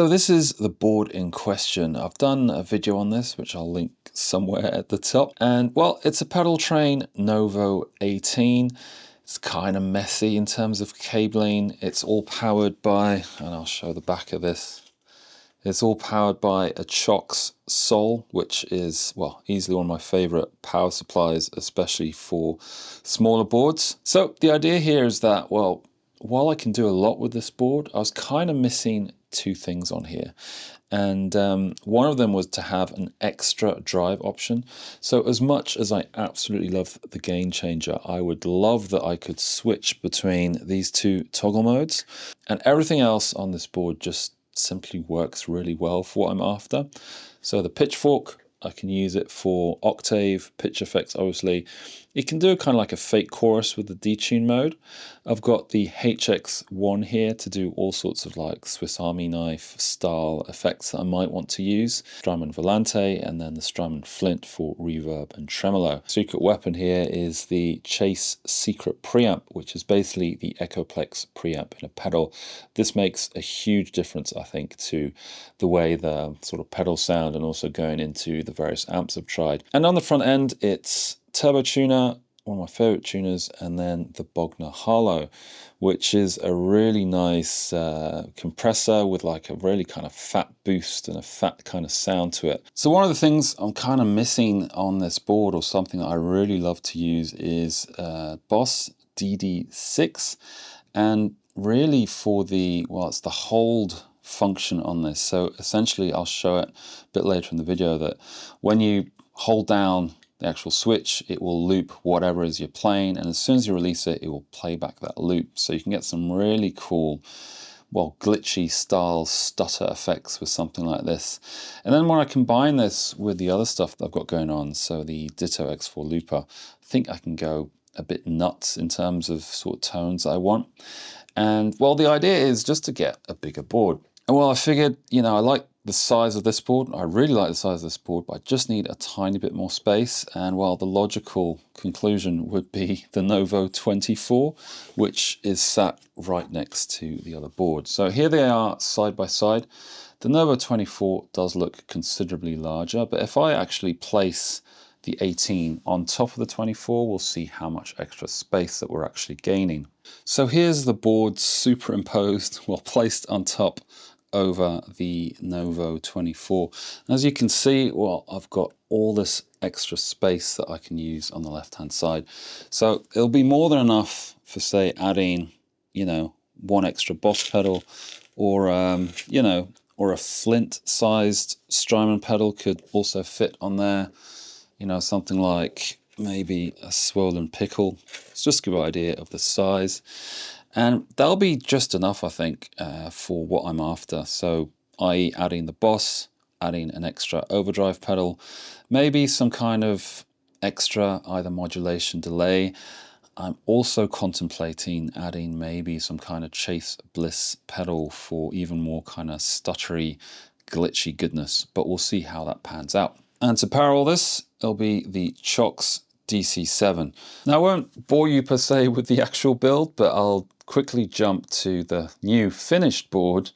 So this is the board in question. I've done a video on this, which I'll link somewhere at the top. And well, it's a Pedaltrain Novo 18. It's kind of messy in terms of cabling. It's all powered by, and I'll show the back of this. It's all powered by a Cioks SOL, which is, well, easily one of my favorite power supplies, especially for smaller boards. So the idea here is that, well, while I can do a lot with this board, I was kind of missing two things on here. And one of them was to have an extra drive option. So as much as I absolutely love the gain changer, I would love that I could switch between these two toggle modes, and everything else on this board just simply works really well for what I'm after. So the pitchfork, I can use it for octave, pitch effects obviously. You can do kind of like a fake chorus with the detune mode. I've got the HX1 here to do all sorts of like Swiss Army knife style effects that I might want to use. Strymon Volante, and then the Strymon Flint for reverb and tremolo. Secret weapon here is the Chase Secret Preamp, which is basically the Echoplex preamp in a pedal. This makes a huge difference, I think, to the way the sort of pedal sound and also going into the various amps I've tried. And on the front end, it's Turbo Tuner, one of my favorite tuners, and then the Bogner Harlow, which is a really nice compressor with like a really kind of fat boost and a fat kind of sound to it. So one of the things I'm kind of missing on this board, or something that I really love to use, is Boss DD6, and really for the, well, it's the hold function on this. So essentially, I'll show it a bit later in the video, that when you hold down the actual switch, it will loop whatever is you're playing, and as soon as you release it, it will play back that loop. So you can get some really cool, well, glitchy style stutter effects with something like this. And then when I combine this with the other stuff that I've got going on, so the Ditto X4 looper, I think I can go a bit nuts in terms of sort of tones I want. And well, the idea is just to get a bigger board. And well, I figured, you know, I like the size of this board. I really like the size of this board, but I just need a tiny bit more space. And well, the logical conclusion would be the Novo 24, which is sat right next to the other board. So here they are side by side. The Novo 24 does look considerably larger, but if I actually place the 18 on top of the 24, we'll see how much extra space that we're actually gaining. So here's the board superimposed, well, placed on top over the Novo 24. As you can see, well, I've got all this extra space that I can use on the left hand side. So it'll be more than enough for, say, adding, you know, one extra Boss pedal, or you know, or a Flint sized Strymon pedal could also fit on there. You know, something like maybe a Swollen Pickle. It's just a good idea of the size. And that'll be just enough, I think, for what I'm after. So, i.e. adding the Boss, adding an extra overdrive pedal, maybe some kind of extra either modulation delay. I'm also contemplating adding maybe some kind of Chase Bliss pedal for even more kind of stuttery, glitchy goodness, but we'll see how that pans out. And to power all this, it'll be the Cioks DC7. Now, I won't bore you per se with the actual build, but I'll quickly jump to the new finished board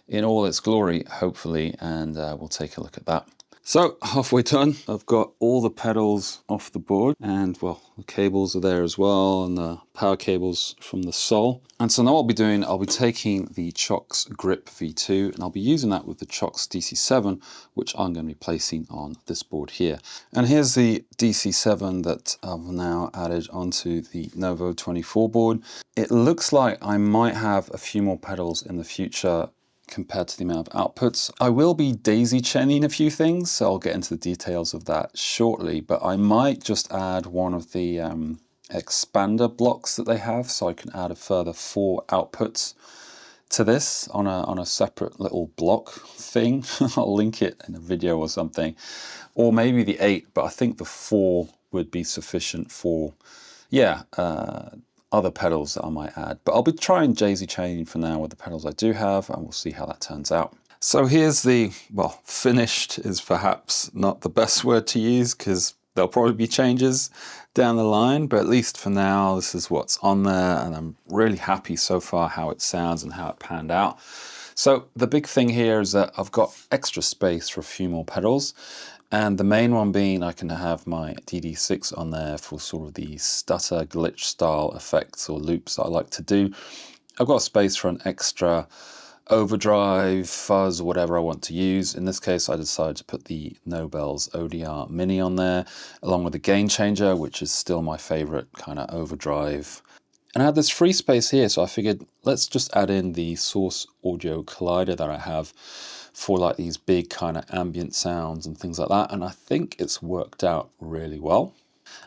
in all its glory, hopefully, and we'll take a look at that. So, halfway done. I've got all the pedals off the board, and well, the cables are there as well, and the power cables from the Sol. And so now what I'll be doing, I'll be taking the Cioks Grip V2, and I'll be using that with the Cioks DC7, which I'm going to be placing on this board here. And here's the DC7 that I've now added onto the Novo 24 board. It looks like I might have a few more pedals in the future compared to the amount of outputs. I will be daisy chaining a few things, so I'll get into the details of that shortly, but I might just add one of the expander blocks that they have, so I can add a further 4 outputs to this on a separate little block thing. I'll link it in a video or something, or maybe the 8, but I think the 4 would be sufficient for, yeah, other pedals that I might add. But I'll be trying daisy chaining for now with the pedals I do have, and we'll see how that turns out. So here's the, well, finished is perhaps not the best word to use, because there'll probably be changes down the line, but at least for now, this is what's on there, and I'm really happy so far how it sounds and how it panned out. So the big thing here is that I've got extra space for a few more pedals, and the main one being I can have my DD6 on there for sort of the stutter glitch style effects or loops that I like to do. I've got space for an extra overdrive, fuzz, or whatever I want to use. In this case, I decided to put the Nobel's ODR Mini on there, along with the gain changer, which is still my favorite kind of overdrive. And I had this free space here, so I figured let's just add in the Source Audio Collider that I have for like these big kind of ambient sounds and things like that. And I think it's worked out really well.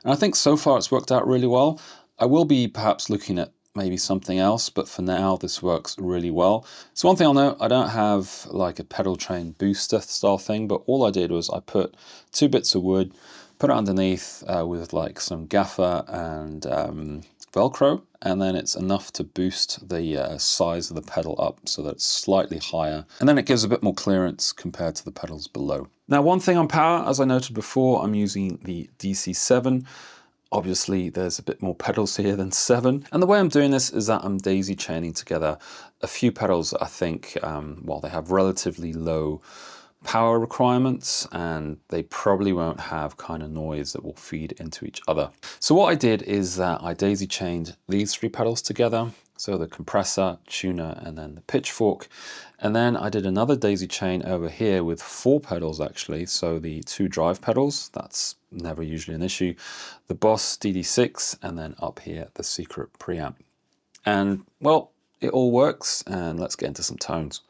And I think so far it's worked out really well. I will be perhaps looking at maybe something else, but for now this works really well. So one thing I'll note, I don't have like a Pedaltrain booster style thing, but all I did was I put 2 bits of wood, put it underneath with like some gaffer and Velcro, and then it's enough to boost the size of the pedal up so that it's slightly higher, and then it gives a bit more clearance compared to the pedals below. Now, one thing on power, as I noted before, I'm using the DC7. Obviously, there's a bit more pedals here than 7. And the way I'm doing this is that I'm daisy chaining together a few pedals that I think, while they have relatively low power requirements, and they probably won't have kind of noise that will feed into each other. So what I did is that I daisy chained these 3 pedals together. So the compressor, tuner, and then the pitchfork. And then I did another daisy chain over here with 4 pedals actually. So the 2 drive pedals, that's never usually an issue. The Boss DD6, and then up here, the secret preamp. And well, it all works, and let's get into some tones.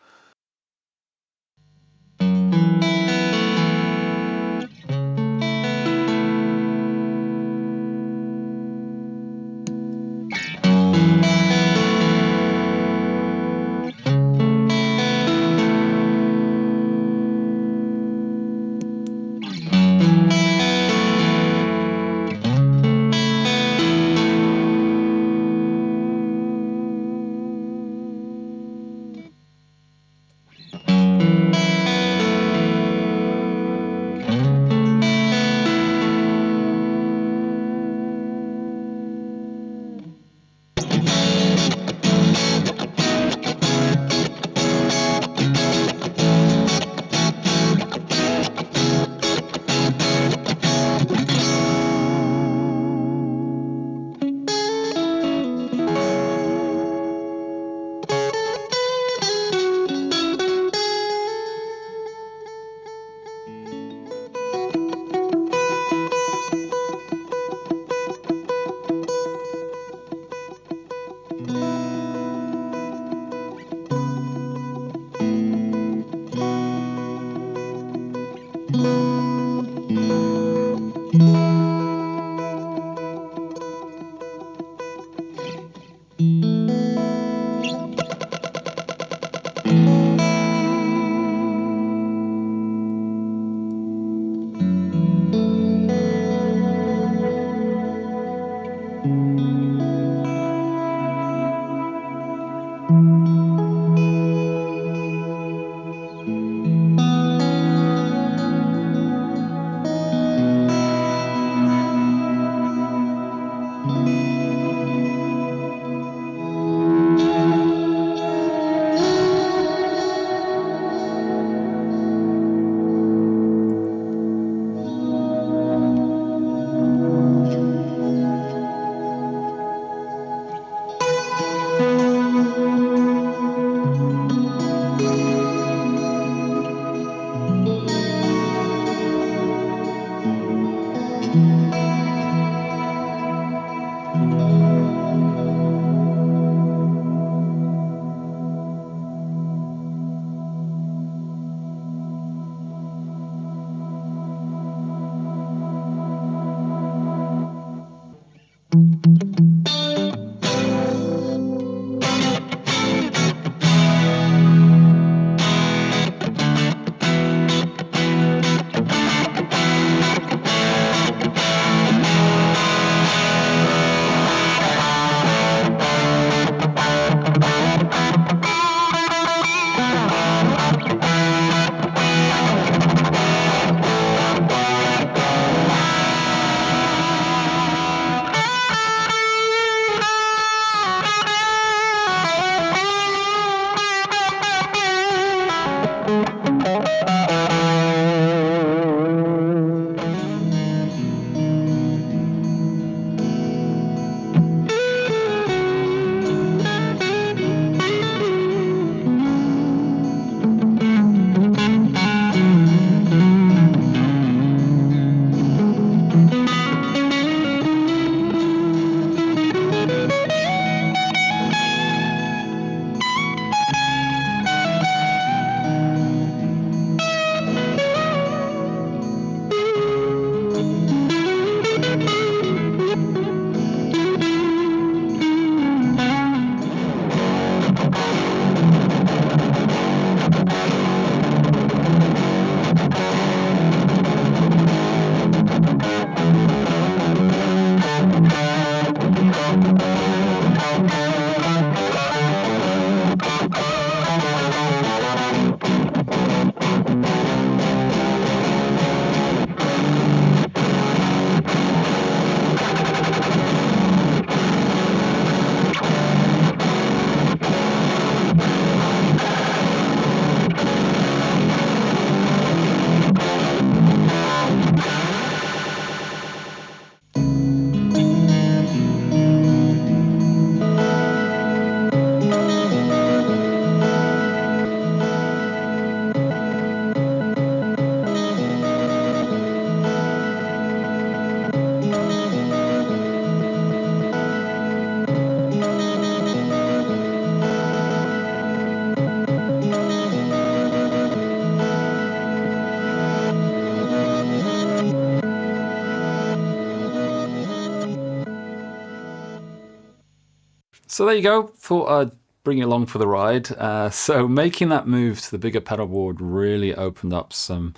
So there you go. Thought I'd bring you along for the ride. So making that move to the bigger pedal board really opened up some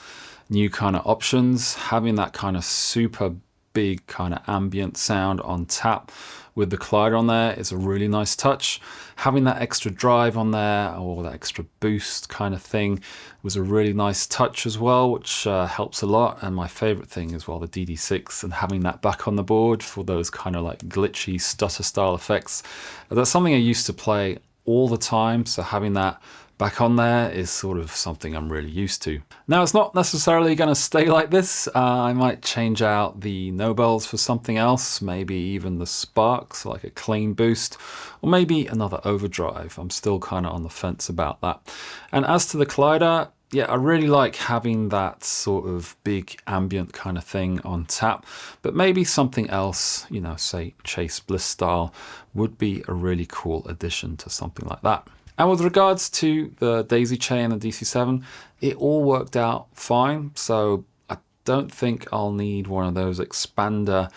new kind of options. Having that kind of super big kind of ambient sound on tap with the collider on there is a really nice touch. Having that extra drive on there, or that extra boost kind of thing, was a really nice touch as well, which helps a lot. And my favorite thing as well, the DD6, and having that back on the board for those kind of like glitchy stutter style effects. That's something I used to play all the time, so having that back on there is sort of something I'm really used to. Now, it's not necessarily going to stay like this. I might change out the Nobels for something else, maybe even the Sparks, like a clean boost, or maybe another overdrive. I'm still kind of on the fence about that. And as to the collider, yeah, I really like having that sort of big ambient kind of thing on tap, but maybe something else, you know, say Chase Bliss style, would be a really cool addition to something like that. And with regards to the daisy chain and the DC7, it all worked out fine. So I don't think I'll need one of those expander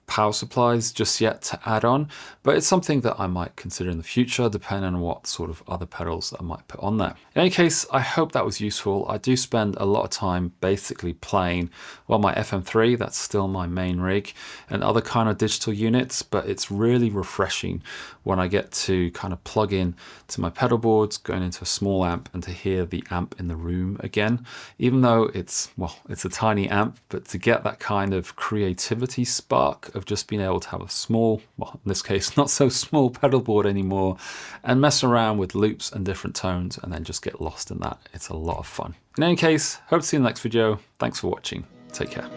power supplies just yet to add on, but it's something that I might consider in the future, depending on what sort of other pedals I might put on there. In any case, I hope that was useful. I do spend a lot of time basically playing, well, my FM3, that's still my main rig, and other kind of digital units, but it's really refreshing when I get to kind of plug in to my pedal boards, going into a small amp, and to hear the amp in the room again. Even though it's, well, it's a tiny amp, but to get that kind of creativity spark of just being able to have a small, well, in this case, not so small pedal board anymore, and mess around with loops and different tones, and then just get lost in that. It's a lot of fun. In any case, hope to see you in the next video. Thanks for watching. Take care.